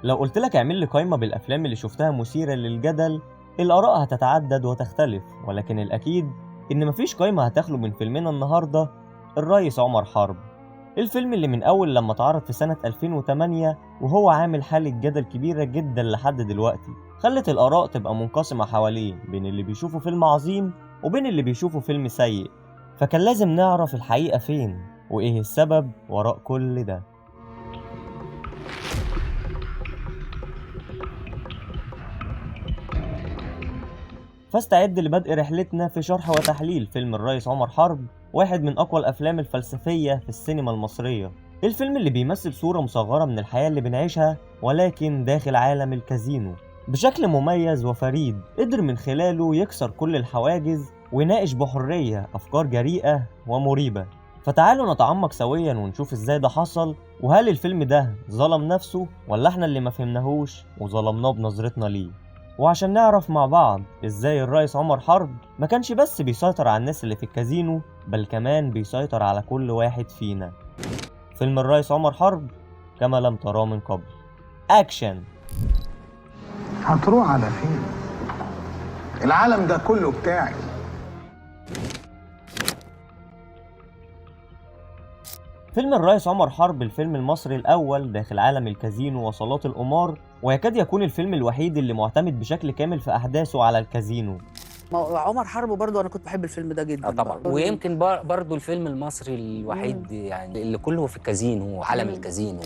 لو قلت لك اعمل لي قائمة بالأفلام اللي شفتها مثيرة للجدل، الآراء هتتعدد وتختلف، ولكن الأكيد إن مفيش قائمة هتخلو من فيلمنا النهاردة، الريس عمر حرب. الفيلم اللي من أول لما اتعرض في سنة 2008 وهو عامل حالة جدل كبيرة جدا لحد دلوقتي، خلت الآراء تبقى منقسمة حواليه بين اللي بيشوفوا فيلم عظيم وبين اللي بيشوفوا فيلم سيء. فكان لازم نعرف الحقيقة فين وإيه السبب وراء كل ده. فاستعد لبدء رحلتنا في شرح وتحليل فيلم الريس عمر حرب، واحد من أقوى الأفلام الفلسفية في السينما المصرية. الفيلم اللي بيمثل صورة مصغرة من الحياة اللي بنعيشها ولكن داخل عالم الكازينو بشكل مميز وفريد، قدر من خلاله يكسر كل الحواجز ويناقش بحرية أفكار جريئة ومريبة. فتعالوا نتعمق سويا ونشوف ازاي ده حصل، وهل الفيلم ده ظلم نفسه ولا احنا اللي ما فهمناهوش وظلمناه بنظرتنا ليه. وعشان نعرف مع بعض ازاي الريس عمر حرب ما كانش بس بيسيطر على الناس اللي في الكازينو، بل كمان بيسيطر على كل واحد فينا. فيلم الريس عمر حرب كما لم تراه من قبل. اكشن. هتروح على فين؟ العالم ده كله بتاعي. فيلم الريس عمر حرب الفيلم المصري الأول داخل عالم الكازينو وصالات القمار، ويكاد يكون الفيلم الوحيد اللي معتمد بشكل كامل في أحداثه على الكازينو. عمر حرب برضه انا كنت بحب الفيلم ده جدا. طبعا، ويمكن برضه الفيلم المصري الوحيد يعني اللي كله في الكازينو وعالم الكازينو.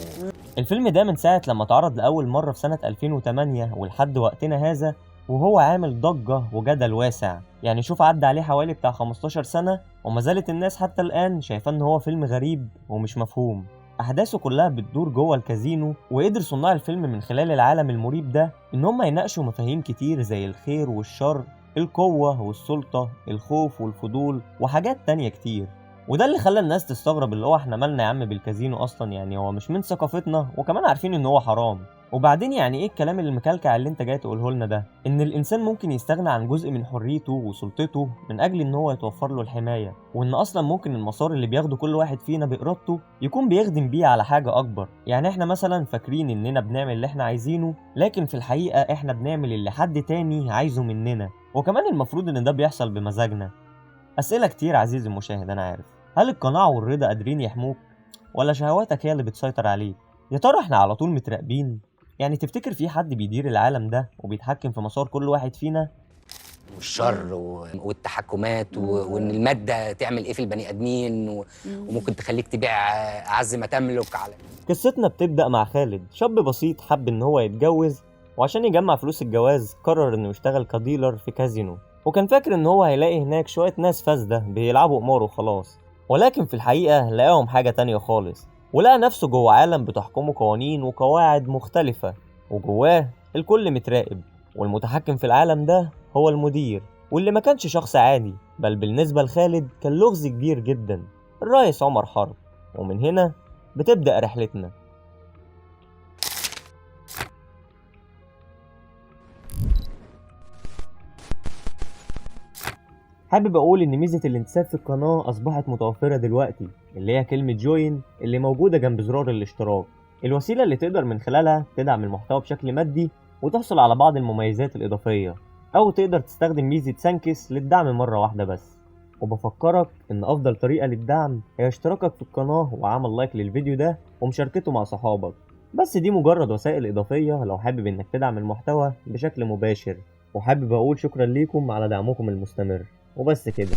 الفيلم ده من ساعة لما اتعرض لأول مرة في سنة 2008 ولحد وقتنا هذا وهو عامل ضجة وجدل واسع. يعني شوف عدى عليه حوالي بتاع 15 سنة وما زالت الناس حتى الآن شايفاه ان هو فيلم غريب ومش مفهوم. أحداثه كلها بتدور جوه الكازينو، وقدر صناع الفيلم من خلال العالم المريب ده ان هم يناقشوا مفاهيم كتير زي الخير والشر، القوة والسلطة، الخوف والفضول وحاجات تانية كتير. وده اللي خلى الناس تستغرب اللي هو احنا مالنا يا عم بالكازينو اصلا، يعني هو مش من ثقافتنا، وكمان عارفين ان هو حرام. وبعدين يعني ايه الكلام اللي مكلكع اللي انت جاي تقوله لنا ده، ان الانسان ممكن يستغنى عن جزء من حريته وسلطته من اجل ان هو يتوفر له الحماية، وان اصلا ممكن المسار اللي بياخده كل واحد فينا بارادته يكون بيخدم بيه على حاجة اكبر. يعني احنا مثلا فاكرين اننا بنعمل اللي احنا عايزينه، لكن في الحقيقة احنا بنعمل اللي حد تاني عايزه مننا، وكمان المفروض ان ده بيحصل بمزاجنا. اسئلة كتير عزيزي المشاهد انا عارف، هل القناعة والرضا قادرين يحموك ولا شهواتك هي اللي بتسيطر عليك؟ يا ترى احنا على طول متراقبين؟ يعني تفتكر في حد بيدير العالم ده وبيتحكم في مسار كل واحد فينا؟ والشر والتحكمات وان الماده تعمل ايه في البني ادمين وممكن تخليك تبيع اعز ما تملك على. قصتنا بتبدأ مع خالد، شاب بسيط حب ان هو يتجوز، وعشان يجمع فلوس الجواز قرر انه يشتغل كديلر في كازينو، وكان فاكر ان هو هيلاقي هناك شوية ناس فاسدة بيلعبوا قمار وخلاص. ولكن في الحقيقة لقاهم حاجة تانية خالص، ولقى نفسه جوه عالم بتحكمه قوانين وقواعد مختلفة، وجواه الكل متراقب، والمتحكم في العالم ده هو المدير، واللي ما كانش شخص عادي، بل بالنسبة لخالد كان لغز كبير جدا، الريس عمر حرب. ومن هنا بتبدأ رحلتنا. حابب اقول ان ميزة الانتساب في القناة اصبحت متوفرة دلوقتي، اللي هي كلمة جوين اللي موجودة جنب زرار الاشتراك، الوسيلة اللي تقدر من خلالها تدعم المحتوى بشكل مادي وتحصل على بعض المميزات الاضافية، او تقدر تستخدم ميزة سانكس للدعم مرة واحدة بس. وبفكرك ان افضل طريقة للدعم هي اشتراكك في القناة وعمل لايك للفيديو ده ومشاركته مع صحابك، بس دي مجرد وسائل اضافية لو حابب انك تدعم المحتوى بشكل مباشر. وحابب اقول شكرا ليكم على دعمكم المستمر، وبس كده.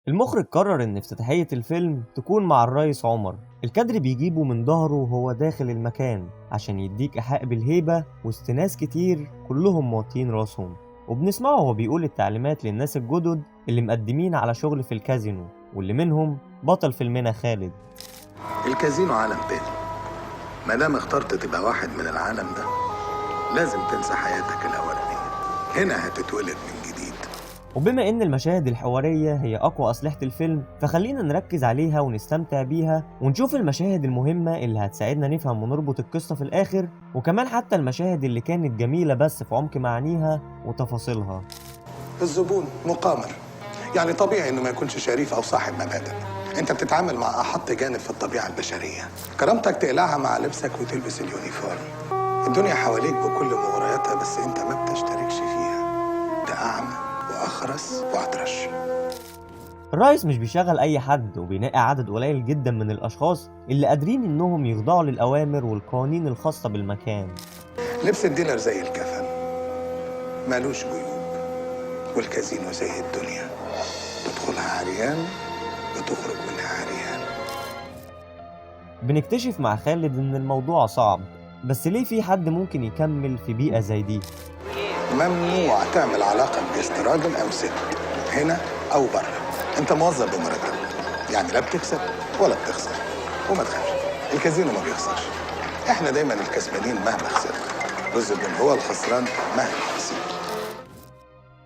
المخرج قرر ان افتتاحية الفيلم تكون مع الريس عمر، الكادر بيجيبه من ظهره وهو داخل المكان عشان يديك ايحاء بالهيبة وسط ناس كتير كلهم موطين راسهم، وبنسمعه وهو بيقول التعليمات للناس الجدد اللي مقدمين على شغل في الكازينو، واللي منهم بطل فيلمنا خالد. الكازينو عالم تاني، مادام اخترت تبقى واحد من العالم ده لازم تنسى حياتك الاولانية، هنا هتتولد من جديد. وبما ان المشاهد الحوارية هي اقوى اسلحة الفيلم، فخلينا نركز عليها ونستمتع بيها ونشوف المشاهد المهمة اللي هتساعدنا نفهم ونربط القصة في الاخر، وكمان حتى المشاهد اللي كانت جميلة بس في عمق معانيها وتفاصيلها. الزبون مقامر، يعني طبيعي انه ما يكونش شريف او صاحب مبادئ، انت بتتعامل مع احط جانب في الطبيعه البشريه. كرامتك تقلعها مع لبسك وتلبس اليونيفورم. الدنيا حواليك بكل مغرياتها بس انت ما بتشتركش فيها. ده اعمى واخرس واطرش. الرئيس مش بيشغل اي حد، وبينقي عدد قليل جدا من الاشخاص اللي قادرين انهم يخضعوا للاوامر والقوانين الخاصه بالمكان. لبس الديلر زي الكفن، مالوش جيوب. والكازينو زي الدنيا، تدخلها عريان وتخرج منها عريان. بنكتشف مع خالد ان الموضوع صعب، بس ليه في حد ممكن يكمل في بيئه زي دي؟ ممنوع تعمل علاقه بجست راجل او ست، هنا او بره. انت موظف بمرتب، يعني لا بتكسب ولا بتخسر. وما تخافش، الكازينو ما بيخسرش. احنا دايما الكسبانين مهما خسرنا، والزبون هو الخسران مهما كسب.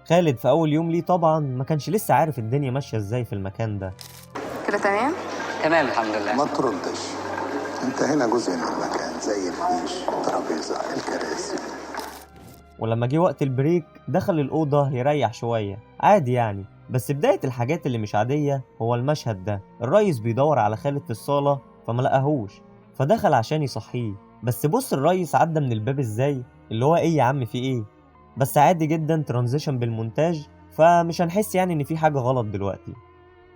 خالد في اول يوم ليه طبعا ما كانش لسه عارف الدنيا ماشيه ازاي في المكان ده. كده تمام؟ تمام الحمد لله. ما تردش، انت هنا جزء من المكان، زي الفيش، الترابيزه، الكراسي. ولما جه وقت البريك دخل الأوضة يريح شوية عادي يعني. بس بداية الحاجات اللي مش عادية هو المشهد ده. الريس بيدور على خالد في الصالة فما لقاهوش، فدخل عشان يصحيه. بس بص الريس عدى من الباب ازاي، اللي هو ايه يا عم في ايه. بس عادي جدا، ترانزيشن بالمونتاج، فمش هنحس يعني ان في حاجة غلط دلوقتي.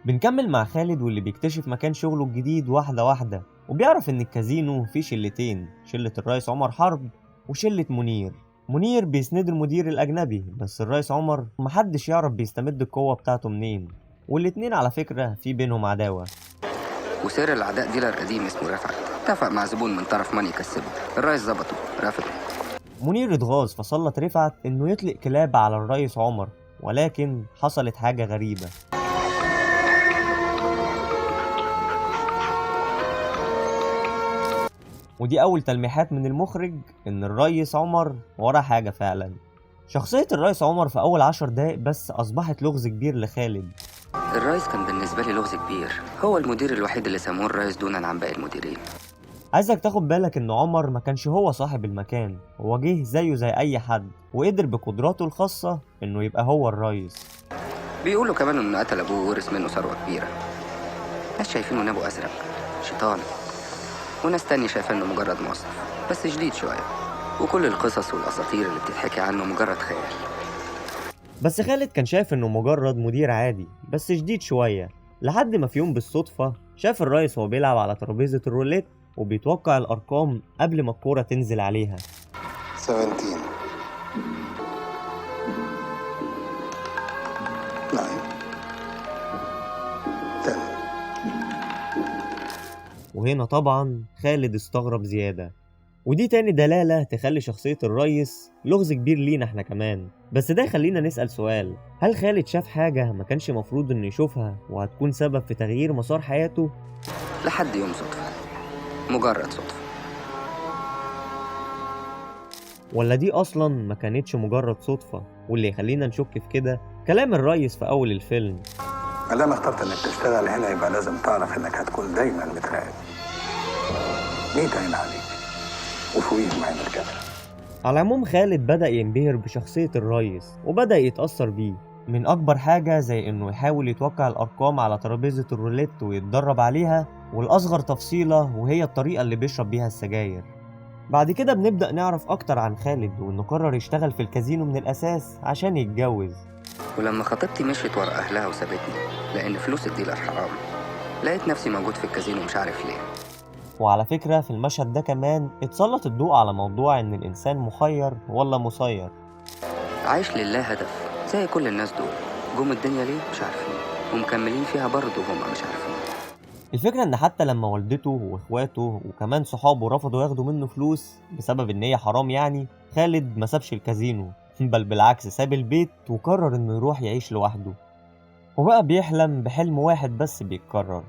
بنكمل مع خالد واللي بيكتشف مكان شغله الجديد واحدة واحدة، وبيعرف ان الكازينو فيه شلتين، شلة الريس عمر حرب وشلة منير. منير بيسند المدير الأجنبي، بس الرئيس عمر محدش يعرف بيستمد القوة بتاعته منين، والاتنين على فكرة في بينهم عداوة. وسير العداء ديلر قديم اسمه رفعت، اتفق مع زبون من طرف ماني يكسبه، الرئيس ظبطه رفضه. منير اتغاظ فسلط رفعت انه يطلق كلاب على الرئيس عمر، ولكن حصلت حاجة غريبة. ودي أول تلميحات من المخرج إن الريس عمر ورا حاجة فعلا. شخصية الريس عمر في أول 10 دقايق بس أصبحت لغز كبير لخالد. الرئيس كان بالنسبة لي لغز كبير، هو المدير الوحيد اللي سموه الرئيس دونا عن باقي المديرين. عايزك تاخد بالك إن عمر ما كانش هو صاحب المكان، هو جه زيه زي أي حد، وقدر بقدراته الخاصة إنه يبقى هو الريس. بيقولوا كمان إنه قتل أبوه وورث منه ثروة كبيرة. ناس شايفينه إن أبوه أزرق شيطان، وناس تانية شايفة إنه مجرد موظف بس جديد شوية، وكل القصص والأساطير اللي بتتحكي عنه مجرد خيال. بس خالد كان شايف إنه مجرد مدير عادي بس جديد شوية، لحد ما في يوم بالصدفة شاف الريس وهو بيلعب على ترابيزة الروليت وبيتوقع الأرقام قبل ما الكورة تنزل عليها. 17 9 10. وهنا طبعا خالد استغرب زيادة، ودي تاني دلالة تخلي شخصية الريس لغز كبير لينا احنا كمان. بس ده يخلينا نسأل سؤال، هل خالد شاف حاجة ما كانش مفروض انه يشوفها وهتكون سبب في تغيير مسار حياته؟ لحد يوم صدفة، مجرد صدفة. ولا دي اصلا ما كانتش مجرد صدفة؟ واللي يخلينا نشك في كده كلام الريس في اول الفيلم. ما دام اخترت انك تشتغل هنا يبقى لازم تعرف انك هتكون دايما متراقب. 100 عين عليك وفوقيهم عين الكاميرا. على العموم خالد بدأ ينبهر بشخصية الريس وبدأ يتأثر بيه، من أكبر حاجة زي إنه يحاول يتوقع الأرقام على ترابيزة الروليت ويتدرب عليها، والأصغر تفصيلة وهي الطريقة اللي بيشرب بيها السجاير. بعد كده بنبدأ نعرف أكتر عن خالد وإنه قرر يشتغل في الكازينو من الأساس عشان يتجوز. ولما خطيبتي مشيت ورا أهلها وسابتني لأن فلوس الديلر حرام، لقيت نفسي موجود في الكازينو مش عارف ليه. وعلى فكرة في المشهد ده كمان اتسلط الضوء على موضوع إن الإنسان مخير ولا مسير. عايش لله هدف زي كل الناس دول، جم الدنيا ليه مش عارفين، ومكملين فيها برضه هما مش عارفين. الفكرة إن حتى لما والدته وإخواته وكمان صحابه رفضوا ياخدوا منه فلوس بسبب إن هي حرام يعني، خالد ما سابش الكازينو، بل بالعكس ساب البيت وقرر إنه يروح يعيش لوحده، وبقى بيحلم بحلم واحد بس بيتكرر.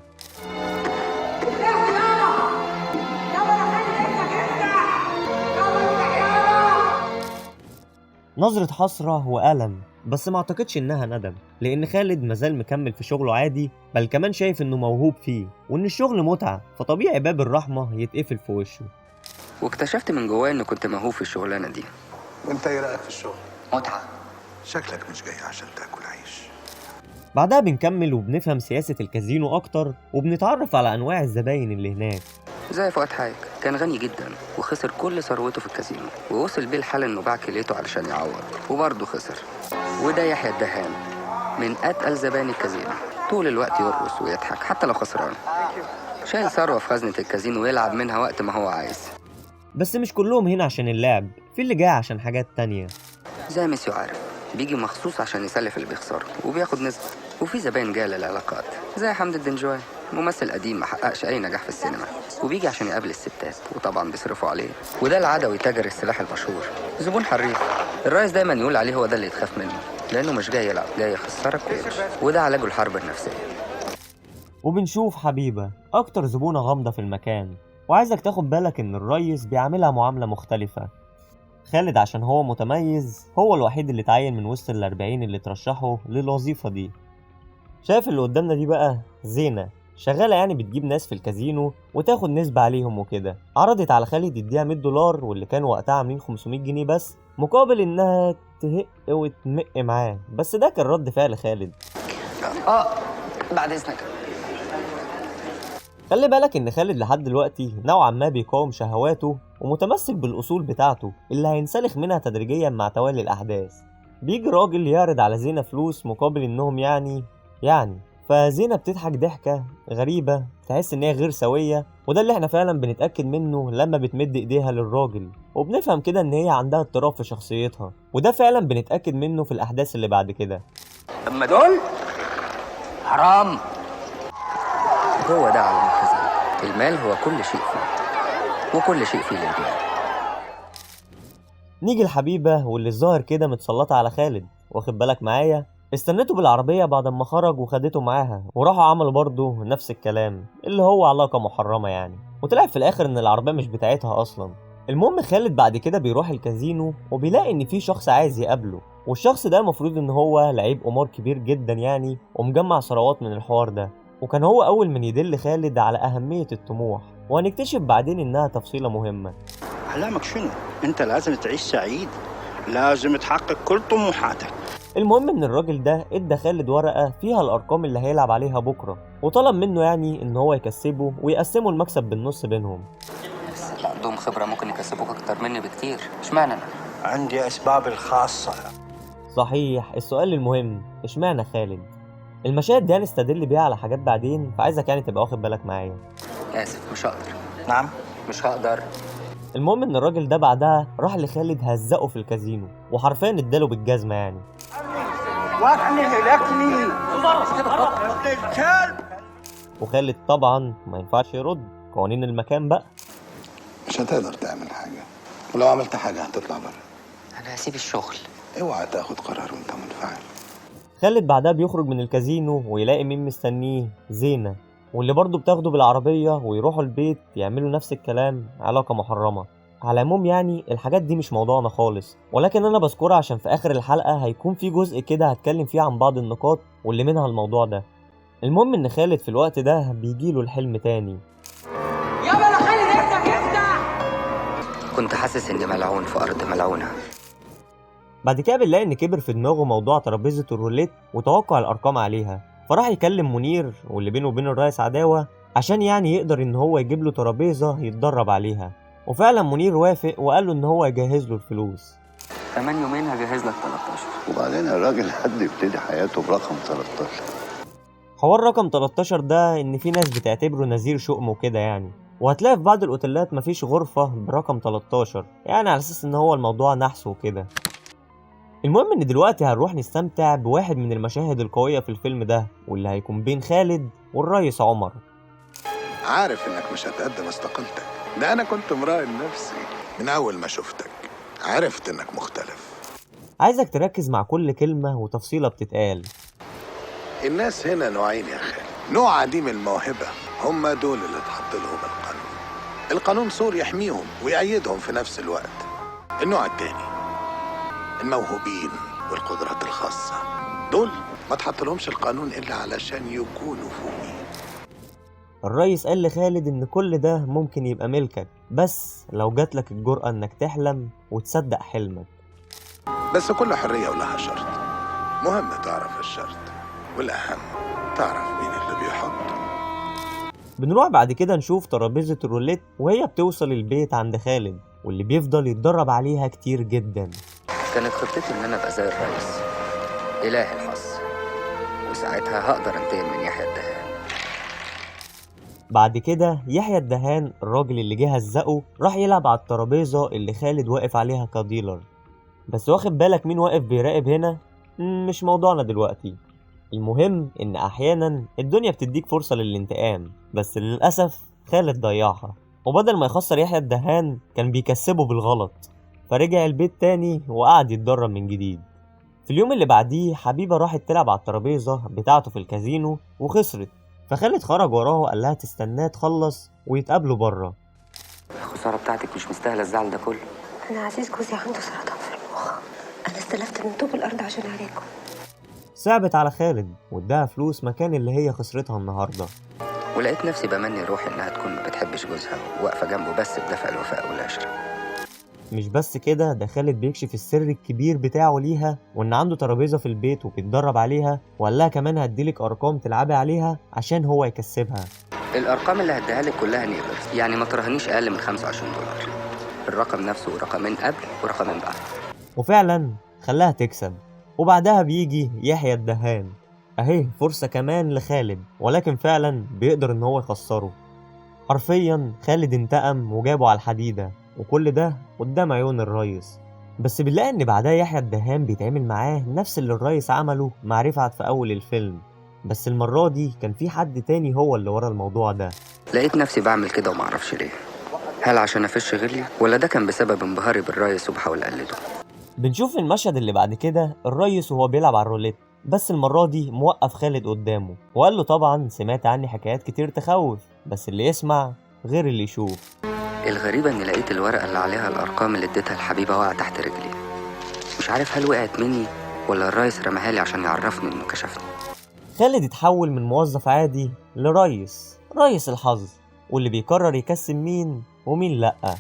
نظرة حسرة وألم، بس ما اعتقدش انها ندم، لان خالد مازال مكمل في شغله عادي، بل كمان شايف انه موهوب فيه وان الشغل متعة، فطبيعي باب الرحمة يتقفل في وشه. واكتشفت من جواي اني كنت موهوب في الشغلانة دي. وانت ايه رايك في الشغل؟ متعة. شكلك مش جاي عشان تاكل عيش. بعدها بنكمل وبنفهم سياسة الكازينو أكتر، وبنتعرف على أنواع الزباين اللي هناك. زي فؤاد حاج كان غني جدا وخسر كل ثروته في الكازينو، ووصل بيه الحال انه باع كليته علشان يعوض وبرضه خسر. وده يحيى الدهان من اتقل زبائن الكازينو، طول الوقت يرقص ويضحك حتى لو خسران، شايل ثروه في خزنه الكازينو ويلعب منها وقت ما هو عايز. بس مش كلهم هنا عشان اللعب، في اللي جاي عشان حاجات تانية. زي ميسيو عارف بيجي مخصوص عشان يسلف اللي بيخسره وبياخد نسبه. وفي زباين جايه للعلاقات زي حمد الدنجوي، ممثل قديم ما حققش اي نجاح في السينما وبيجي عشان يقابل الستات وطبعا بيصرفوا عليه. وده العدوي تاجر السلاح المشهور، زبون حريف. الرئيس دايما يقول عليه هو ده اللي يتخاف منه، لانه مش جاي يلعب، جاي يخسرك ويمشي، وده علاجه الحرب النفسيه. وبنشوف حبيبة أكتر زبونة غامضة في المكان، وعايزك تاخد بالك إن الريس بيعاملها معاملة مختلفة. خالد عشان هو متميز هو الوحيد اللي اتعين من وسط ال40 اللي ترشحوا للوظيفة دي. شايف اللي قدامنا دي بقى زينة، شغالة يعني بتجيب ناس في الكازينو وتاخد نسبة عليهم وكده. عرضت على خالد يديها $100 واللي كانوا وقتها عاملين 500 جنيه بس، مقابل إنها تهق وتمق معاه. بس ده كان رد فعل خالد. بعد اذنك. خلي بالك ان خالد لحد دلوقتي نوعا ما بيقاوم شهواته ومتمسك بالاصول بتاعته اللي هينسلخ منها تدريجيا مع توالي الاحداث. بيجي راجل يعرض على زينة فلوس مقابل انهم يعني فزينة بتضحك ضحكة غريبة، تحس ان هي غير سوية، وده اللي احنا فعلا بنتأكد منه لما بتمد ايديها للراجل، وبنفهم كده ان هي عندها اضطراب في شخصيتها، وده فعلا بنتأكد منه في الاحداث اللي بعد كده. اما دول حرام. هو ده عالم الكازينو، المال هو كل شيء فيه وكل شيء فيه للبيع. نيجي الحبيبة واللي الظاهر كده متسلطة على خالد، واخد بالك معايا؟ استنته بالعربية بعد ما خرج وخدته معاها، وراحوا عملوا برضه نفس الكلام اللي هو علاقة محرمة يعني، وطلع في الاخر ان العربية مش بتاعتها اصلا. المهم خالد بعد كده بيروح الكازينو وبيلاقي ان في شخص عايز يقابله، والشخص ده المفروض ان هو لعيب قمار كبير جدا يعني، ومجمع ثروات من الحوار ده، وكان هو اول من يدل خالد على اهمية الطموح، وهنكتشف بعدين انها تفصيلة مهمة. أحلامك شنو؟ أنت لازم تعيش سعيد، لازم تحقق كل طموحاتك. المهم ان الراجل ده ادى خالد ورقة فيها الارقام اللي هيلعب عليها بكرة، وطلب منه يعني ان هو يكسبه ويقسموا المكسب بالنص بينهم. بس اللي عندهم خبرة ممكن يكسبوك اكتر مني بكتير، اشمعنى انا؟ عندي أسبابي الخاصة. صحيح، السؤال المهم اشمعنى خالد؟ المشاهد دي هنستدل بيها على حاجات بعدين، فعايزك يعني تبقى واخد بالك معايا. اسف مش هقدر. نعم؟ مش هقدر. المهم ان الراجل ده بعدها راح لخالد هزقه في الكازينو، وحرفيا اداله بالجزمة يعني. وطني هلكني الكلب. وخالد طبعا ما ينفعش يرد، قوانين المكان بقى. مش هتقدر تعمل حاجة، ولو عملت حاجة هتطلع بره. انا هسيب الشغل. اوعى تاخد قرار وانت منفعل. خالد بعدها بيخرج من الكازينو ويلاقي مين مستنيه، زينة، واللي برضه بتاخده بالعربية ويروحوا البيت يعملوا نفس الكلام، علاقة محرمة. على العموم يعني الحاجات دي مش موضوعنا خالص، ولكن انا بذكرها عشان في اخر الحلقة هيكون في جزء كده هتكلم فيه عن بعض النقاط واللي منها الموضوع ده. المهم ان خالد في الوقت ده بيجيله الحلم تاني. يابا يا خالد افتح. كنت حاسس اني ملعون في ارض ملعونة. بعد كده بنلاقي ان كبر في دماغه موضوع ترابيزة الروليت وتوقع الارقام عليها، فراح يكلم منير واللي بينه وبين الرئيس عداوة عشان يعني يقدر ان هو يجيب له ترابيزة يتدرب عليها، وفعلا منير وافق وقال له ان هو يجهز له الفلوس. كمان يومين هجهز لك 13. وبعدين الراجل حد يبتدي حياته برقم 13. حوار رقم 13 ده ان في ناس بتعتبره نذير شؤم وكده يعني، وهتلاقي في بعض الاوتيلات مفيش غرفة برقم 13 يعني على اساس ان هو الموضوع نحس وكده. المهم ان دلوقتي هنروح نستمتع بواحد من المشاهد القوية في الفيلم ده، واللي هيكون بين خالد والريس عمر. عارف انك مش هتقدم استقالتك، ده انا كنت مراهن نفسي من اول ما شفتك، عرفت انك مختلف. عايزك تركز مع كل كلمة وتفصيلة بتتقال. الناس هنا نوعين يا خالد، نوع عديم الموهبة، هم دول اللي اتحط لهم القانون. القانون سور يحميهم ويأيدهم في نفس الوقت. النوع التاني الموهوبين والقدرات الخاصة، دول ما اتحط لهمش القانون إلا علشان يكونوا فوقيه. الريس قال لخالد ان كل ده ممكن يبقى ملكك، بس لو جاتلك الجرأة انك تحلم وتصدق حلمك. بس كل حرية ولها شرط، مهم تعرف الشرط. والأهم تعرف مين اللي بيحط. بنروح بعد كده نشوف ترابيزة الروليت وهي بتوصل البيت عند خالد، واللي بيفضل يتدرب عليها كتير جدا. كانت خطتي إن أنا أبقى زي الرئيس، إله الحظ، وساعتها هقدر أنتقم من يحيى الدهان. بعد كده يحيى الدهان الراجل اللي جه هزقه راح يلعب على الترابيزة اللي خالد واقف عليها كديلر. بس واخد بالك مين واقف بيراقب هنا؟ مش موضوعنا دلوقتي. المهم ان احيانا الدنيا بتديك فرصة للانتقام، بس للأسف خالد ضيعها، وبدل ما يخسر يحيى الدهان كان بيكسبه بالغلط، فرجع البيت تاني وقعد يتدرب من جديد. في اليوم اللي بعديه حبيبة راحت تلعب على الترابيزة بتاعته في الكازينو وخسرت، فخالد خرج وراها وقال لها تستناه تخلص ويتقابلوا بره. الخسارة بتاعتك مش مستاهلة الزعل ده كله. أنا عزيز جوزي عنده سرطان في المخ، أنا استلفت من طوب الأرض عشان عليكم. صعبت على خالد واداها فلوس مكان اللي هي خسرتها النهارده، ولقيت نفسي بمني روحي إنها تكون ما بتحبش جوزها وواقفة جنبه بس بدافع الوفاء والعشرة. مش بس كده، ده خالد بيكشف السر الكبير بتاعه ليها، وان عنده ترابيزه في البيت وبيتدرب عليها، وقال لها كمان هديلك ارقام تلعبي عليها عشان هو يكسبها. الأرقام اللي هديها لك كلها نيبرز، يعني ما تراهنيش أقل من $25. الرقم نفسه رقمين قبل ورقمين بعد. وفعلا خلاها تكسب. وبعدها بيجي يحيى الدهان، اهي فرصه كمان لخالد، ولكن فعلا بيقدر ان هو يخسره. حرفيا خالد انتقم وجابه على الحديده، وكل ده قدام عيون الريس. بس بنلاقي ان بعدها يحيى الدهان بيتعمل معاه نفس اللي الريس عمله مع رفعت في اول الفيلم، بس المرة دي كان في حد تاني هو اللي ورا الموضوع ده. لقيت نفسي بعمل كده ومعرفش ليه، هل عشان افش غلي ولا ده كان بسبب انبهاري بالريس وبحاول اقلده. بنشوف المشهد اللي بعد كده الريس وهو بيلعب على الروليت، بس المرة دي موقف خالد قدامه وقال له طبعا سمعت عني حكايات كتير تخوف، بس اللي يسمع غير اللي يشوف. الغريبة اني لقيت الورقة اللي عليها الارقام اللي اديتها الحبيبة واقعة تحت رجلي. مش عارف هل وقعت مني ولا الريس رماها لي عشان يعرفني انه كشفني. خالد اتحول من موظف عادي لريس، ريس الحظ، واللي بيقرر يكسب مين ومين لأ.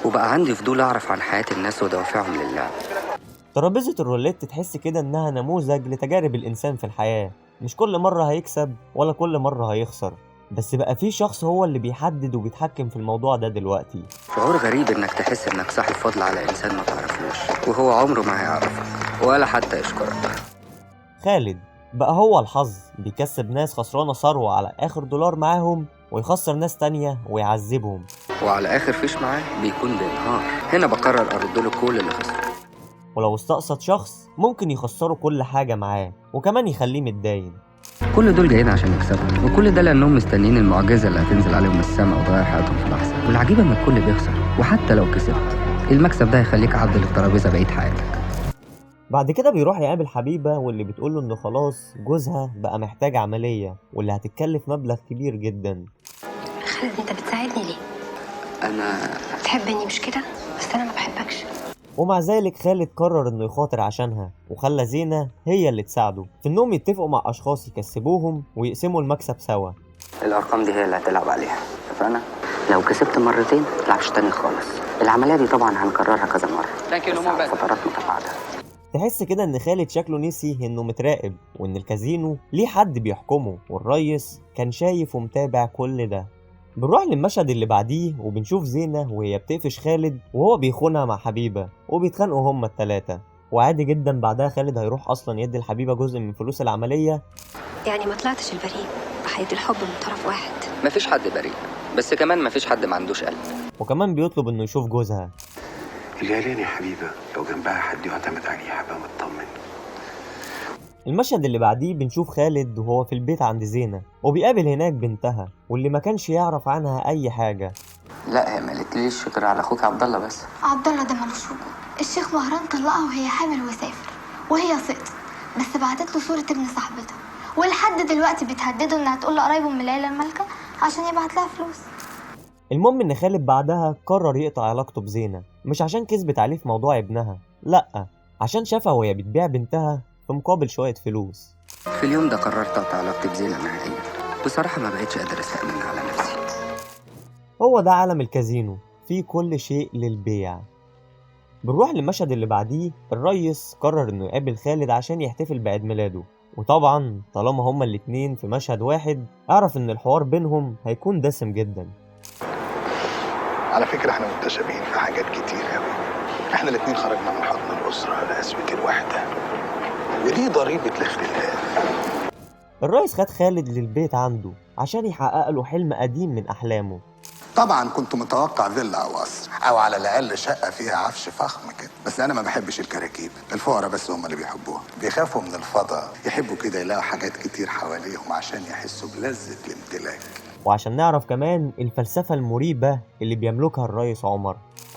وبقى عندي فضول اعرف عن حياة الناس ودوافعهم للعب. ترابيزة الروليت تحس كده انها نموذج لتجارب الانسان في الحياة، مش كل مرة هيكسب ولا كل مرة هيخسر، بس بقى في شخص هو اللي بيحدد وبيتحكم في الموضوع ده دلوقتي. شعور غريب انك تحس انك صاحب فضل على انسان ما تعرفلوش، وهو عمره ما هيعرفك ولا حتى يشكرك. خالد بقى هو الحظ، بيكسب ناس خسرانة ثروة على آخر دولار معاهم، ويخسر ناس تانية ويعذبهم، وعلى آخر فيش معاه بيكون بينهار. هنا بقرر أرد له كل اللي خسره. ولو استقصد شخص ممكن يخسره كل حاجة معاه وكمان يخليه متداين. كل دول جايين عشان يكسبوا، وكل ده لأنهم مستنيين المعجزة اللي هتنزل عليهم من السماء وتغير حياتهم في لحظة. والعجيب إن الكل بيخسر، وحتى لو كسبت المكسب ده هيخليك عبد للترابيزة بقية حياتك. بعد كده بيروح يقابل حبيبة، واللي بتقوله انه خلاص جوزها بقى محتاج عملية واللي هتتكلف مبلغ كبير جدا. خالد انت بتساعدني ليه؟ أنا بتحبني مش كده؟ بس انا ما بحبكش. ومع ذلك خالد قرر انه يخاطر عشانها، وخلى زينة هي اللي تساعده في انهم يتفقوا مع اشخاص يكسبوهم ويقسموا المكسب سوا. الأرقام دي هي اللي هتلعب عليها، فأنا لو كسبت مرتين متلعبش تاني خالص. العملية دي طبعا هنكررها كذا مرة بس على فترات متباعدة. تحس كده ان خالد شكله نسي انه متراقب، وان الكازينو ليه حد بيحكمه، والريس كان شايف ومتابع كل ده. بنروح للمشهد اللي بعديه وبنشوف زينة وهي بتقفش خالد وهو بيخونها مع حبيبة، وبيتخانقوا هما التلاتة. وعادي جدا بعدها خالد هيروح اصلا يدي الحبيبة جزء من فلوس العملية. يعني ما طلعتش البريء، ضحية الحب من طرف واحد. مفيش حد بريء، بس كمان مفيش حد ما عندوش قلب. وكمان بيطلب انه يشوف جوزها. الليالين يا حبيبة لو جنبها حد يعتمد عليه هبقى مطمن. المشهد اللي بعديه بنشوف خالد وهو في البيت عند زينة، وبيقابل هناك بنتها واللي ما كانش يعرف عنها اي حاجة. لا هي ما قالتليش شكر على اخوك عبد الله بس. عبد الله ده ملوش وجود، الشيخ مهران طلقها وهي حامل وسافر، وهي سقطت بس بعتت له صورة ابن صاحبتها، ولحد دلوقتي بتهدده انها تقول لقرايبه من العيلة المالكة عشان يبعت لها فلوس. المهم ان خالد بعدها قرر يقطع علاقته بزينة، مش عشان كذبت عليه في موضوع ابنها، لأ، عشان شافها وهي بتبيع بنتها في مقابل شوية فلوس. في اليوم ده قررت اقطع علاقتي بزينة نهائيا، بصراحة ما بقتش قادر استأمن على نفسي. هو ده عالم الكازينو، فيه كل شيء للبيع. بنروح للمشهد اللي بعديه، الريس قرر انه يقابل خالد عشان يحتفل بعيد ميلاده، وطبعا طالما هما الاتنين في مشهد واحد اعرف ان الحوار بينهم هيكون دسم جدا. على فكرة احنا متشابهين في حاجات كتير قوي. احنا الاتنين خرجنا من حضن الأسرة لأسوة الوحدة، ودي ضريبة الاختلاف. الريس خد خالد للبيت عنده عشان يحقق له حلم قديم من أحلامه. طبعا كنت متوقع فيلا أو قصر، أو على الأقل شقة فيها عفش فخم كده، بس أنا ما بحبش الكراكيب. الفقراء بس هم اللي بيحبوها، بيخافوا من الفضاء، يحبوا كده يلاقوا حاجات كتير حواليهم عشان يحسوا بلذة الامتلاك. وعشان نعرف كمان الفلسفة المريبة اللي بيملكها الريس عمر.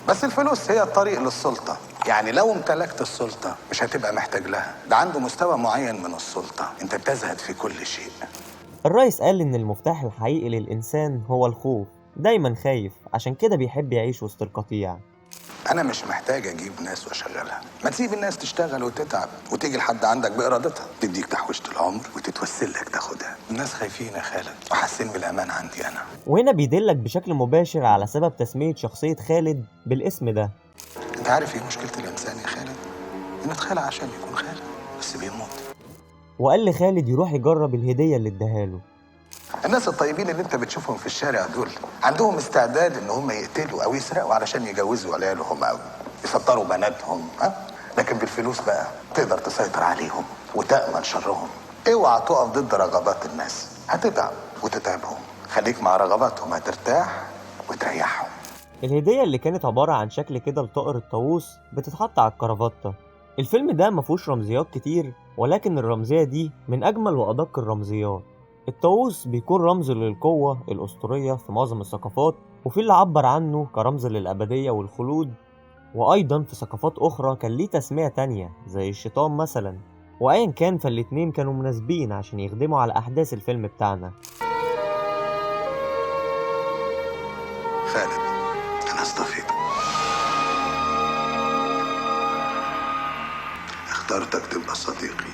بس الفلوس هي الطريق للسلطة، يعني لو امتلكت السلطة مش هتبقى محتاج لها. ده عنده مستوى معين من السلطة، انت بتزهد في كل شيء. الريس قال ان المفتاح الحقيقي للإنسان هو الخوف، دايما خايف، عشان كده بيحب يعيش وسط القطيع. انا مش محتاج اجيب ناس واشغلها، ما تسيب الناس تشتغل وتتعب وتيجي لحد عندك بارادتها، تديك تحويشة العمر وتتوسل لك تاخدها. الناس خايفين يا خالد وحاسين بالامان عندي انا. وهنا بيدلك بشكل مباشر على سبب تسمية شخصية خالد بالاسم ده. انت عارف ايه مشكلة الانسان يا خالد؟ انه اتخلق عشان يكون خالد بس بيموت. وقال لخالد يروح يجرب الهدية اللي اداهاله. الناس الطيبين اللي انت بتشوفهم في الشارع دول عندهم استعداد ان هم يقتلوا او يسرقوا علشان يجوزوا عيالهم او يفطروا بناتهم، لكن بالفلوس بقى تقدر تسيطر عليهم وتأمن شرهم. اوعى تقف ضد رغبات الناس، هتتعب وتتعبهم. خليك مع رغباتهم، هترتاح وتريحهم. الهدية اللي كانت عبارة عن شكل كده لطائر الطاووس بتتحط على الكرافتة. الفيلم ده مفهوش رمزيات كتير، ولكن الرمزية دي من أجمل وأدق الرمزيات. الطاووس بيكون رمز للقوة الأسطورية في معظم الثقافات، وفي اللي عبر عنه كرمز للأبدية والخلود، وأيضا في ثقافات أخرى كان ليه تسمية تانية زي الشيطان مثلا. وأيا كان فالاتنين كانوا مناسبين عشان يخدموا على أحداث الفيلم بتاعنا. خالد أنا اصطفيت، اخترتك تبقى صديقي.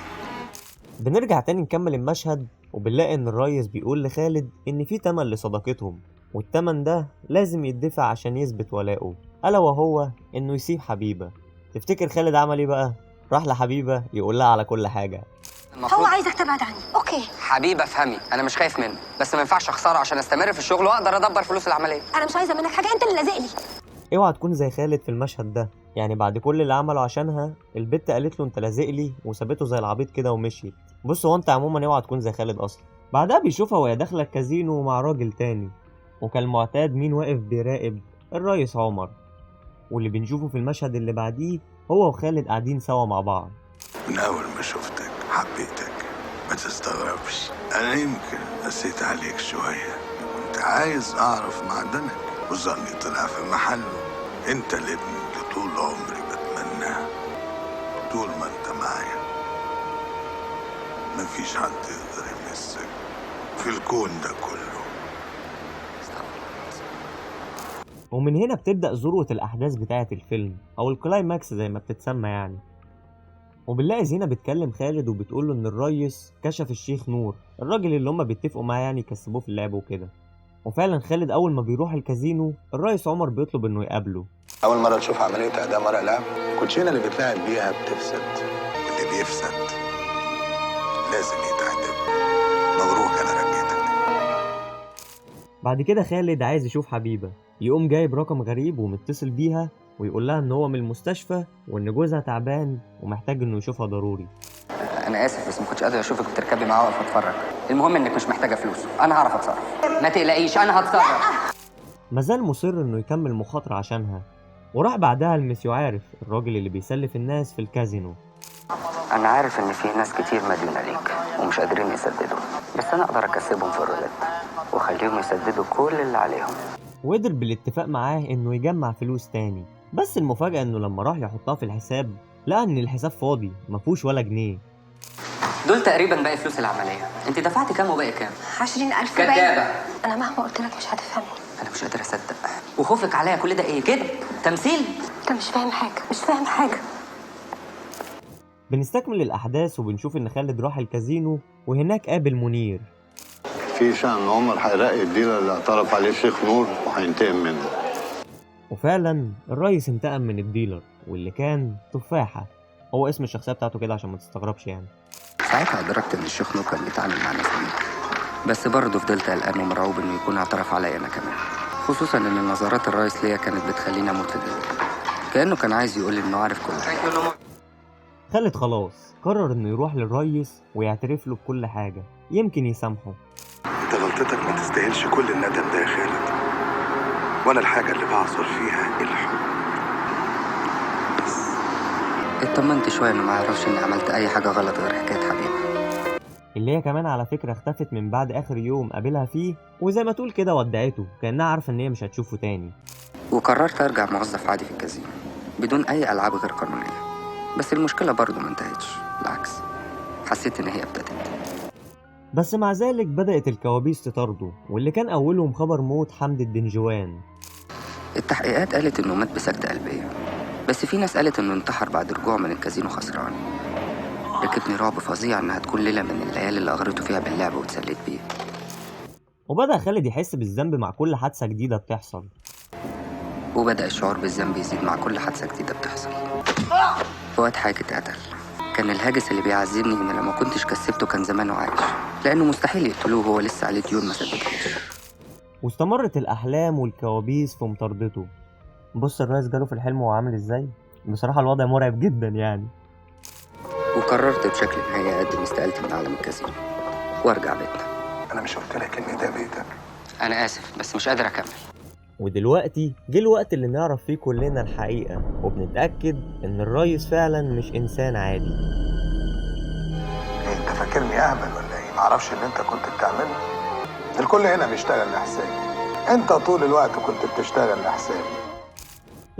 بنرجع تاني نكمل المشهد، وبنلاقي ان الريس بيقول لخالد ان في تمن لصداقتهم، والتمن ده لازم يدفع عشان يثبت ولاءه، الا وهو انه يسيب حبيبة. تفتكر خالد عمل ايه بقى؟ راح لحبيبة يقول لها على كل حاجة. هو عايزك تبعد عني. اوكي حبيبه افهمي، انا مش خايف منه، بس ما ينفعش اخسره عشان استمر في الشغل واقدر ادبر فلوس العمليه. انا مش عايزه منك حاجه، انت اللي لازق لي. اوعى تكون زي خالد في المشهد ده، يعني بعد كل اللي عمله عشانها البت قالت له انت لازق لي وسابته زي العبيط كده ومشيت. بص هو انت عموما اوعى تكون زي خالد اصلا. بعدها بيشوفها وهي داخله الكازينو مع راجل تاني، وكالمعتاد مين واقف بيراقب؟ الريس عمر. واللي بنشوفه في المشهد اللي بعديه هو وخالد قاعدين سوا مع بعض. من اول ما شفتك حبيتك، ما تستغربش، انا يمكن قسيت عليك شويه، كنت عايز اعرف معدنك وظني طلع في محله. انت الابن اللي طول عمري بتمناه. طول ما انت معايا مفيش حد يقدر يمسك في الكون ده كله. ومن هنا بتبدأ ذروة الأحداث بتاعة الفيلم أو الكلايماكس زي ما بتتسمى يعني. وبنلاقي زينة بتكلم خالد وبتقوله إن الريس كشف الشيخ نور، الراجل اللي هما بيتفقوا معاه يعني يكسبوه في اللعب وكده. وفعلا خالد أول ما بيروح الكازينو الريس عمر بيطلب إنه يقابله. أول مرة تشوف عملية إعدام ورق لعب، الكوتشينة اللي بتلعب بيها بتفسد، اللي بيفسد لازم يتعدم. مبروك أنا رجيتك. بعد كده خالد عايز يشوف حبيبة، يقوم جايب رقم غريب ومتصل بيها ويقول لها إن هو من المستشفى وإن جوزها تعبان ومحتاج إنه يشوفها ضروري. انا اسف بس ما كنتش قادر اشوفك بتركبي معاه واقفه اتفرج. المهم انك مش محتاجه فلوس، انا هعرف اتصرف، ما تقلقيش انا هتصرف. مازال مصر إنه يكمل مخاطرة عشانها، وراح بعدها لمسيو عارف الراجل اللي بيسلف الناس في الكازينو. انا عارف ان في ناس كتير مديونة ليك ومش قادرين يسددوا، بس انا اقدر اكسبهم في الرولات واخليهم يسددوا كل اللي عليهم. وقدر بالاتفاق معاه انه يجمع فلوس تاني، بس المفاجأة انه لما راح يحطها في الحساب لقى ان الحساب فاضي مفهوش ولا جنيه. دول تقريبا باقي فلوس العملية. انت دفعتي كام وباقي كام؟ 20,000. كدابة. انا مهما قلت لك مش هتفهمني. انا مش قادر اصدق، وخوفك عليا كل ده ايه كده؟ تمثيل؟ انت مش فاهم حاجه، مش فاهم حاجه. بنستكمل الاحداث وبنشوف ان خالد راح الكازينو وهناك قابل منير. في شأن عمر هيلاقي الديلر اللي اعترف عليه الشيخ نور وهينتقم منه. وفعلا الريس انتقم من الديلر واللي كان تفاحة، هو اسم الشخصية بتاعته كده عشان ما تستغربش يعني. ساعتها أدركت إن الشيخ نور كان بيتعامل مع ناس غريبة، بس برضه فضلت قلقان ومرعوب إنه يكون اعترف عليا أنا كمان، خصوصا إن نظرات الرئيس ليا كانت بتخليني أموت في دلوقتي، كأنه كان عايز يقول لي إنه عارف كل حاجة. خالد خلاص قرر انه يروح للريس ويعترف له بكل حاجة، يمكن يسامحه. انت غلطتك ما تستاهلش كل الندم ده يا خالد، وانا الحاجة اللي بعصر فيها الحب. اطمنت شوية إنه ما يعرفش إني عملت أي حاجة غلط غير حكاية حبيبة، اللي هي كمان على فكرة اختفت من بعد آخر يوم قابلها فيه، وزي ما تقول كده ودعته كأنها عارفة إن هي مش هتشوفه تاني. وقررت أرجع موظف عادي في الكازينو بدون أي ألعاب غير قانونية، بس المشكلة برضه ما انتهتش، بالعكس حسيت إن هي ابتدت. بس مع ذلك بدأت الكوابيس تطارده، واللي كان أولهم خبر موت حمد الدنجوان. التحقيقات قالت إنه مات بسكتة قلبية، بس في ناس قالت إنه انتحر بعد رجوعه من الكازينو خسران. ركبني رعب فظيع إنها تكون ليلة من الليالي اللي أغرته فيها باللعب واتسليت بيه. وبدأ خالد يحس بالذنب مع كل حادثة جديدة بتحصل، وبدأ الشعور بالذنب يزيد مع كل حادثة جديدة بتحصل. فؤاد حاجة اتقتل، كان الهاجس اللي بيعذبني إن لو ما كنتش كسبته كان زمانه عايش، لأنه مستحيل يقتلوه وهو لسه عليه ديون ما سددهاش. واستمرت الأحلام والكوابيس في مطاردته. بص الرئيس جاله في الحلم وهو عامل ازاي، بصراحة الوضع مرعب جدا يعني. وقررت بشكل نهائي أقدم استقالتي من عالم الكازينو وارجع بيتنا. انا مش قلت لك ان ده بيتك؟ أنا آسف بس مش قادر أكمل. ودلوقتي جه الوقت اللي نعرف فيه كلنا الحقيقة، وبنتأكد إن الريس فعلا مش إنسان عادي. انت فاكرني اهبل ولا ايه؟ معرفش اللي انت كنت بتعمله. الكل هنا بيشتغل لحسابي، انت طول الوقت كنت بتشتغل لحسابي.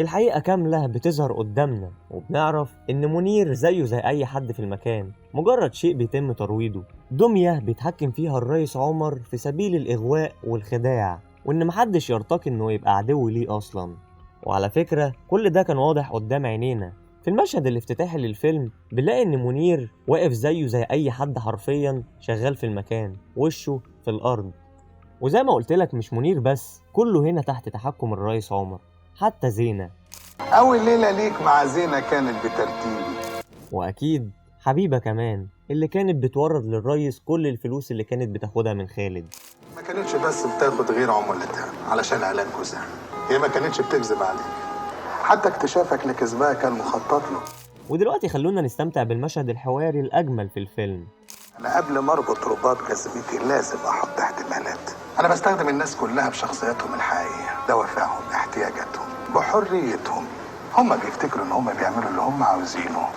الحقيقة كاملة بتظهر قدامنا، وبنعرف إن منير زيه زي أي حد في المكان، مجرد شيء بيتم ترويضه، دمية بيتحكم فيها الريس عمر في سبيل الإغواء والخداع، وإن محدش يرتقي إنه يبقى عدو ليه أصلا. وعلى فكرة كل ده كان واضح قدام عينينا. في المشهد الافتتاحي للفيلم بنلاقي إن منير واقف زيه زي أي حد حرفيا شغال في المكان، وشه في الأرض. وزي ما قلتلك مش منير بس، كله هنا تحت تحكم الريس عمر، حتى زينة. أول ليلة ليك مع زينة كانت بترتيبي، وأكيد حبيبة كمان اللي كانت بتورد للريس كل الفلوس اللي كانت بتاخدها من خالد. ما كانتش بس بتاخد غير عمولتها علشان علاج جوزها، هي ما كانتش بتكذب عليك، حتى اكتشافك لكذبها كان مخطط له. ودلوقتي خلونا نستمتع بالمشهد الحواري الأجمل في الفيلم. أنا قبل ما أربط رباط جذبتي لازم أحط احتمالات. أنا بستخدم الناس كلها بشخصياتهم الحقيقية، دوافعهم، احتياجاتهم، بحريتهم. هم بيفتكروا إن هم بيعملوا اللي هم عاوزينه،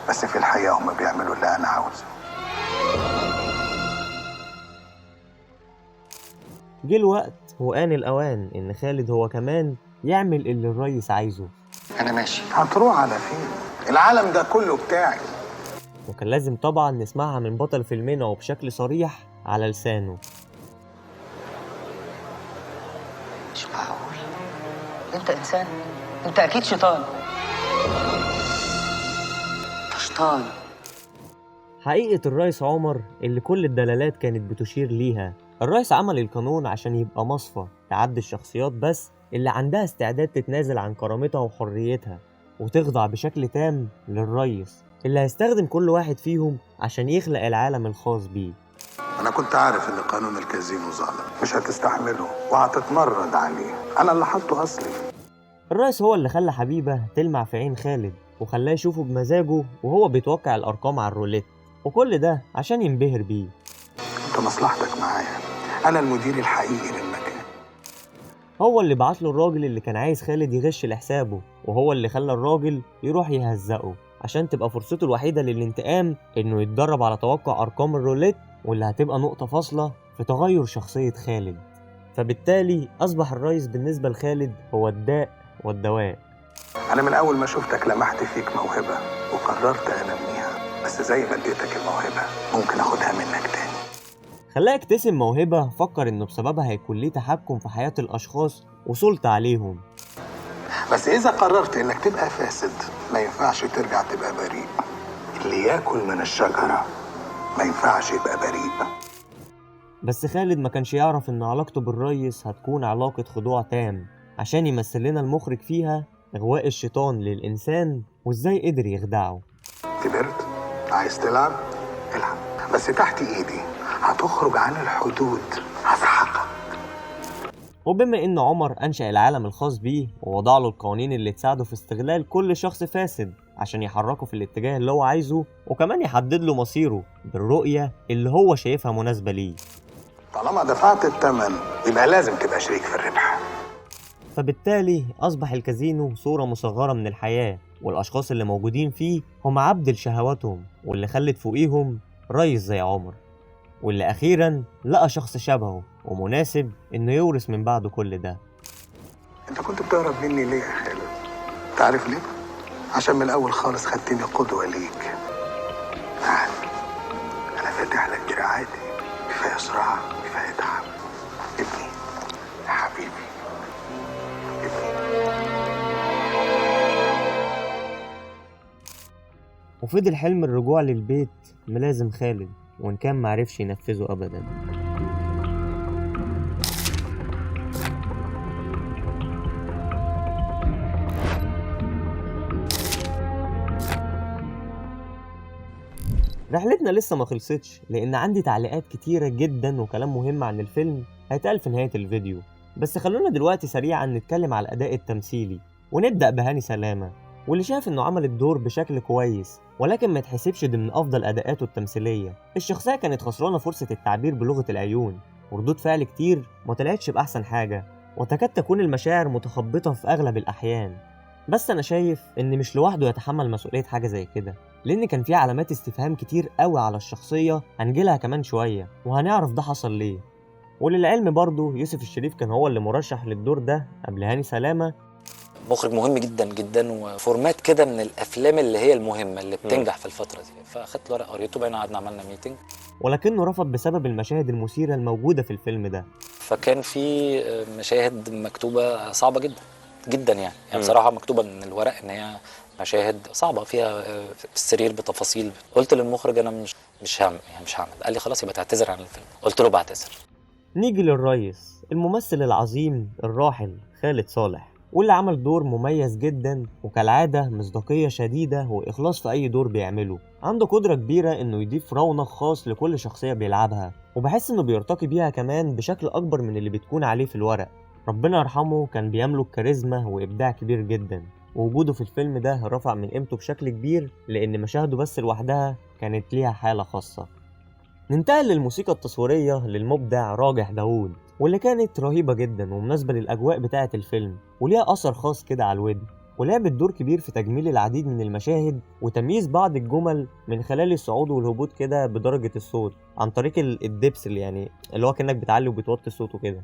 بس في الحقيقة هم بيعملوا اللي أنا عاوزه. جه الوقت وآن الأوان إن خالد هو كمان يعمل اللي الريس عايزه. أنا ماشي. هتروح على فين؟ العالم ده كله بتاعي. وكان لازم طبعا نسمعها من بطل فيلمنا وبشكل صريح على لسانه. مش معقول، انت انسان، انت اكيد شيطان. انت شيطان. حقيقة الريس عمر اللي كل الدلالات كانت بتشير ليها. الريس عمل القانون عشان يبقى مصفى تعدي الشخصيات بس اللي عندها استعداد تتنازل عن كرامتها وحريتها وتخضع بشكل تام للريس اللي هيستخدم كل واحد فيهم عشان يخلق العالم الخاص بيه. أنا كنت عارف إن قانون الكازينو ظالم، مش هتستحمله وهتتمرد عليه. أنا اللي حطه أصلي. الريس هو اللي خلى حبيبة تلمع في عين خالد وخلاه يشوفه بمزاجه وهو بيتوقع الأرقام على الروليت، وكل ده عشان ينبهر بيه. أنت مصلحتك معايا، أنا المدير الحقيقي للمكان. هو اللي بعتله الراجل اللي كان عايز خالد يغش لحسابه، وهو اللي خلى الراجل يروح يهزقه عشان تبقى فرصته الوحيدة للانتقام إنه يتدرب على توقع أرقام الروليت، واللي هتبقى نقطة فاصلة في تغير شخصية خالد. فبالتالي أصبح الريس بالنسبة لخالد هو الداء والدواء. أنا من أول ما شفتك لمحت فيك موهبة وقررت أنميها، بس زي ما اديتك الموهبة ممكن أخدها منك تاني. خلاه يكتسب موهبة فكر إنه بسببها هيكون ليه تحكم في حياة الأشخاص وسلطة عليهم. بس إذا قررت إنك تبقى فاسد ما ينفعش ترجع تبقى بريء. اللي ياكل من الشجرة ما ينفعش يبقى بريء. بس خالد ما كانش يعرف إن علاقته بالريس هتكون علاقة خضوع تام، عشان يمثل لنا المخرج فيها إغواء الشيطان للإنسان وإزاي قدر يخدعه. كبرت؟ عايز تلعب؟ العب، بس تحت ايدي هتخرج عن الحدود هسحقك. وبما ان عمر انشأ العالم الخاص بيه ووضع له القوانين اللي تساعده في استغلال كل شخص فاسد عشان يحركه في الاتجاه اللي هو عايزه، وكمان يحدد له مصيره بالرؤية اللي هو شايفها مناسبة ليه. طالما دفعت الثمن يبقى لازم تبقى شريك في الربح. فبالتالي أصبح الكازينو صورة مصغرة من الحياة، والأشخاص اللي موجودين فيه هم عبد لشهواتهم، واللي خلت فوقيهم ريس زي عمر، واللي أخيرا لقى شخص شبهه ومناسب إنه يورث من بعده كل ده. انت كنت بتهرب مني ليه يا خالد؟ تعرف ليه؟ عشان من الأول خالص خدتني قدوة ليك. تعال، أنا فاتح لك دراعاتي، كفاية صراع كفاية تعب. ابني يا حبيبي وفضل حلم الرجوع للبيت ملازم خالد، وإن كان معرفش ينفذه أبدا. رحلتنا لسه ما خلصتش، لأن عندي تعليقات كتيرة جدا وكلام مهم عن الفيلم هيتقال في نهاية الفيديو، بس خلونا دلوقتي سريعا نتكلم على الأداء التمثيلي، ونبدأ بهاني سلامة، واللي شاف إنه عمل الدور بشكل كويس، ولكن ما يتحسبش ضمن أفضل أداءاته التمثيلية. الشخصية كانت خسرانة فرصة التعبير بلغة العيون، وردود فعل كتير ما طلعتش بأحسن حاجة، وتكاد تكون المشاعر متخبطة في أغلب الأحيان. بس أنا شايف إن مش لوحده يتحمل مسؤولية حاجة زي كده، لأن كان في علامات استفهام كتير قوي على الشخصية هنجيلها كمان شوية، وهنعرف ده حصل ليه. وللعلم برضه يوسف الشريف كان هو اللي مرشح للدور ده قبل هاني سلامة. مخرج مهم جدا جدا، وفورمات كده من الافلام اللي هي المهمه اللي بتنجح في الفتره دي، فاخدت الورق قريته، بقينا قعدنا عملنا ميتنج، ولكنه رفض بسبب المشاهد المثيره الموجوده في الفيلم ده. فكان في مشاهد مكتوبه صعبه جدا جدا، يعني بصراحه مكتوبه من الورق ان هي مشاهد صعبه فيها في السرير بتفاصيل. قلت للمخرج انا مش هعمل. قال لي خلاص يبقى تعتذر عن الفيلم. قلت له بعتذر. نيجي للريس الممثل العظيم الراحل خالد صالح، واللي عمل دور مميز جدا، وكالعادة مصداقية شديدة وإخلاص في أي دور بيعمله. عنده قدرة كبيرة إنه يضيف رونق خاص لكل شخصية بيلعبها، وبحس إنه بيرتقي بيها كمان بشكل أكبر من اللي بتكون عليه في الورق. ربنا يرحمه، كان بيملك كاريزما وإبداع كبير جدا، ووجوده في الفيلم ده رفع من قيمته بشكل كبير، لأن مشاهده بس لوحدها كانت ليها حالة خاصة. ننتقل للموسيقى التصويرية للمبدع راجح داوود، واللي كانت رهيبة جدا ومناسبة للأجواء بتاعة الفيلم، وليها أثر خاص كده على الودن، ولعبت دور كبير في تجميل العديد من المشاهد وتمييز بعض الجمل من خلال الصعود والهبوط كده بدرجة الصوت عن طريق الدبس، اللي هو كأنك بتعلي وبتوطي الصوت وكده.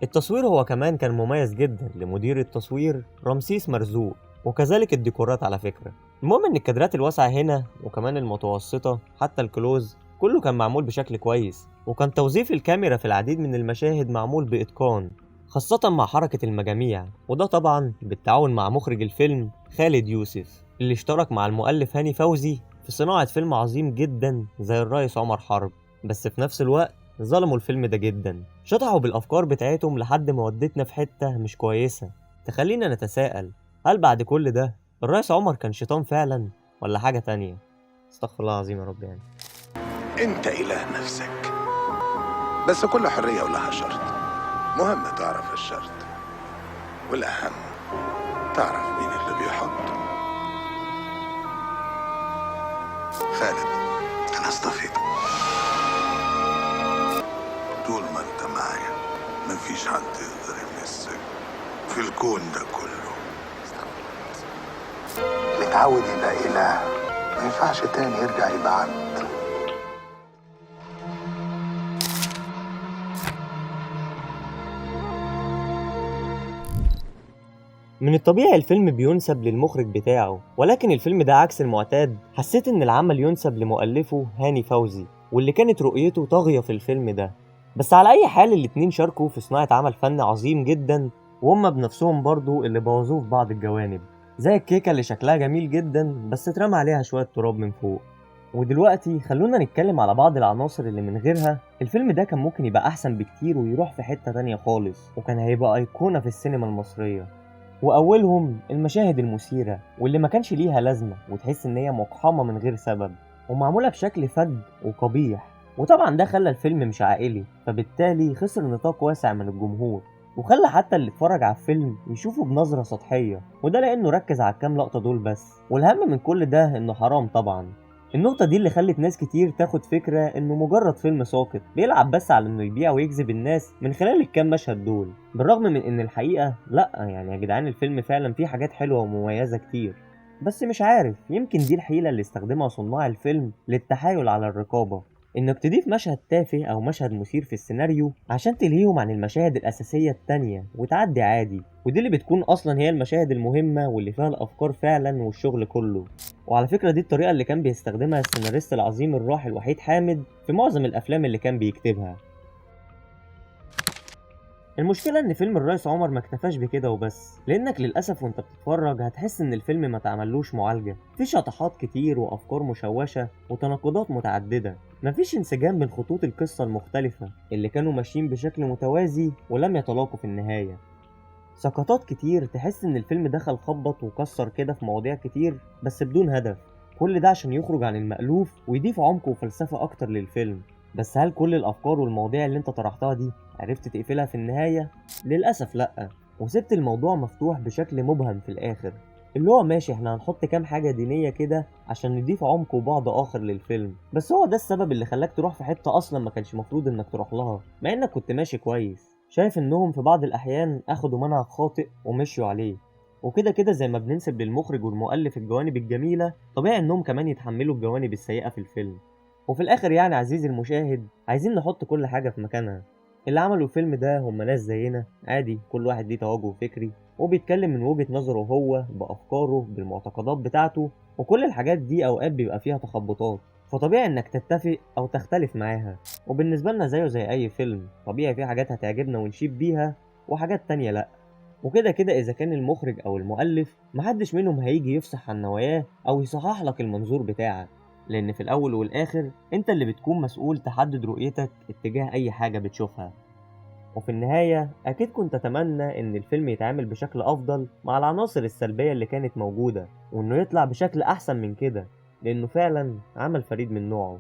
التصوير هو كمان كان مميز جدا لمدير التصوير رمسيس مرزوق، وكذلك الديكورات على فكرة. المهم ان الكادرات الواسعة هنا وكمان المتوسطة حتى الكلوز كله كان معمول بشكل كويس، وكان توظيف الكاميرا في العديد من المشاهد معمول بإتقان، خاصة مع حركة المجاميع، وده طبعا بالتعاون مع مخرج الفيلم خالد يوسف، اللي اشترك مع المؤلف هاني فوزي في صناعة فيلم عظيم جدا زي الريس عمر حرب. بس في نفس الوقت ظلموا الفيلم ده جدا، شطحوا بالأفكار بتاعتهم لحد ما ودتنا في حتة مش كويسة تخلينا نتساءل، هل بعد كل ده الريس عمر كان شيطان فعلا ولا حاجة تانية؟ استغفر الله العظيم يا رب. يعني انت اله نفسك، بس كل حرية ولها شرط. مهم تعرف الشرط، والاهم تعرف مين اللي بيحط. خالد انا اصطفيت، طول ما انت معايا مفيش حد يقدر يمسك في الكون ده كله. اللي اتعود يبقى اله ما ينفعش تاني يرجع يبقى عبد. من الطبيعي الفيلم بينسب للمخرج بتاعه، ولكن الفيلم ده عكس المعتاد. حسيت ان العمل ينسب لمؤلفه هاني فوزي، واللي كانت رؤيته طاغية في الفيلم ده. بس على اي حال الاتنين شاركوا في صناعة عمل فني عظيم جدا، وهم بنفسهم برضو اللي بوظوه في بعض الجوانب، زي الكيكة اللي شكلها جميل جدا بس اترمى عليها شوية تراب من فوق. ودلوقتي خلونا نتكلم على بعض العناصر اللي من غيرها الفيلم ده كان ممكن يبقى احسن بكتير ويروح في حتة تانية خالص، وكان هيبقى ايقونة في السينما المصرية. وأولهم المشاهد المثيرة واللي ما كانش ليها لازمة وتحس إن هي مقحمة من غير سبب، ومعمولة بشكل فج وقبيح، وطبعا ده خلى الفيلم مش عائلي، فبالتالي خسر نطاق واسع من الجمهور، وخلى حتى اللي اتفرج على الفيلم يشوفه بنظرة سطحية، وده لأنه ركز على الكام لقطة دول بس. والأهم من كل ده إنه حرام طبعا. النقطة دي اللي خلت ناس كتير تاخد فكرة إنه مجرد فيلم ساقط بيلعب بس على إنه يبيع ويجذب الناس من خلال الكام مشهد دول، بالرغم من إن الحقيقة لأ، يعني يا جدعان الفيلم فعلا فيه حاجات حلوة ومميزة كتير. بس مش عارف، يمكن دي الحيلة اللي استخدمها صناع الفيلم للتحايل على الرقابة، انك تضيف مشهد تافه او مشهد مثير في السيناريو عشان تلهيهم عن المشاهد الاساسية التانية وتعدي عادي، ودي اللي بتكون اصلا هي المشاهد المهمة واللي فيها الافكار فعلا والشغل كله. وعلى فكرة دي الطريقة اللي كان بيستخدمها السيناريست العظيم الراحل وحيد حامد في معظم الافلام اللي كان بيكتبها. المشكلة ان فيلم الريس عمر ما اكتفاش بكده وبس، لانك للاسف وانت بتتفرج هتحس ان الفيلم ما تعملوش معالجة، في شطحات كتير وافكار مشوشة وتناقضات متعددة، مفيش انسجام بين خطوط القصة المختلفة اللي كانوا ماشيين بشكل متوازي ولم يتلاقوا في النهاية. سقطات كتير تحس ان الفيلم دخل خبط وكسر كده في مواضيع كتير بس بدون هدف، كل ده عشان يخرج عن المألوف ويضيف عمق وفلسفة اكتر للفيلم. بس هل كل الافكار والمواضيع اللي انت طرحتها دي عرفت تقفلها في النهاية؟ للأسف لأ، وسبت الموضوع مفتوح بشكل مبهم في الآخر، اللي هو ماشي احنا هنحط كام حاجة دينية كده عشان نضيف عمق وبعد آخر للفيلم، بس هو ده السبب اللي خلاك تروح في حتة أصلا ما كانش مفروض إنك تروح لها، مع إنك كنت ماشي كويس. شايف إنهم في بعض الأحيان أخدوا منهج خاطئ ومشيوا عليه، وكده كده زي ما بننسب للمخرج والمؤلف الجوانب الجميلة، طبيعي إنهم كمان يتحملوا الجوانب السيئة في الفيلم. وفي الآخر يعني عزيزي المشاهد، عايزين نحط كل حاجة في مكانها. اللي عملوا الفيلم ده هم ناس زينا عادي، كل واحد ليه توجه فكري وبيتكلم من وجهة نظره هو بأفكاره بالمعتقدات بتاعته، وكل الحاجات دي أوقات بيبقى فيها تخبطات، فطبيعي إنك تتفق أو تختلف معاها. وبالنسبة لنا زيه زي أي فيلم، طبيعي في حاجات هتعجبنا ونشيب بيها وحاجات تانية لأ. وكده كده إذا كان المخرج أو المؤلف محدش منهم هيجي يفصح عن نواياه أو يصحح لك المنظور بتاعك، لأن في الأول والآخر أنت اللي بتكون مسؤول تحدد رؤيتك اتجاه أي حاجة بتشوفها. وفي النهاية أكيد كنت أتمنى إن الفيلم يتعامل بشكل أفضل مع العناصر السلبية اللي كانت موجودة، وإنه يطلع بشكل أحسن من كده، لأنه فعلا عمل فريد من نوعه.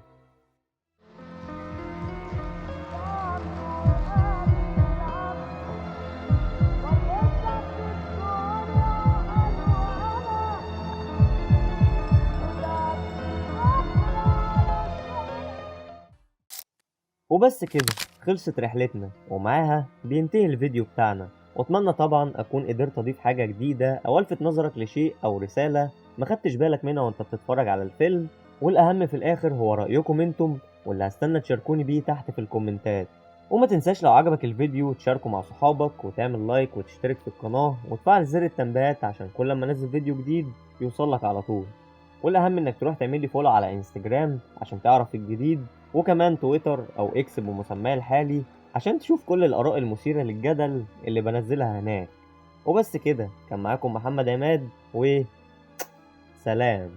وبس كده خلصت رحلتنا، ومعاها بينتهي الفيديو بتاعنا، واتمنى طبعا اكون قدرت اضيف حاجة جديدة او الفت نظرك لشيء او رسالة ما خدتش بالك منها وانت بتتفرج على الفيلم. والاهم في الاخر هو رأيكم انتم، واللي هستنى تشاركوني بيه تحت في الكومنتات. وما تنساش لو عجبك الفيديو تشاركه مع صحابك وتعمل لايك وتشترك في القناة وتفعل زر التنبيهات عشان كل ما انزل فيديو جديد يوصلك على طول. والاهم انك تروح تعمل لي فولو على انستجرام عشان تعرف الجديد، وكمان تويتر او اكس بمسماه الحالي عشان تشوف كل الاراء المثيرة للجدل اللي بنزلها هناك. وبس كده، كان معاكم محمد عماد، و سلام.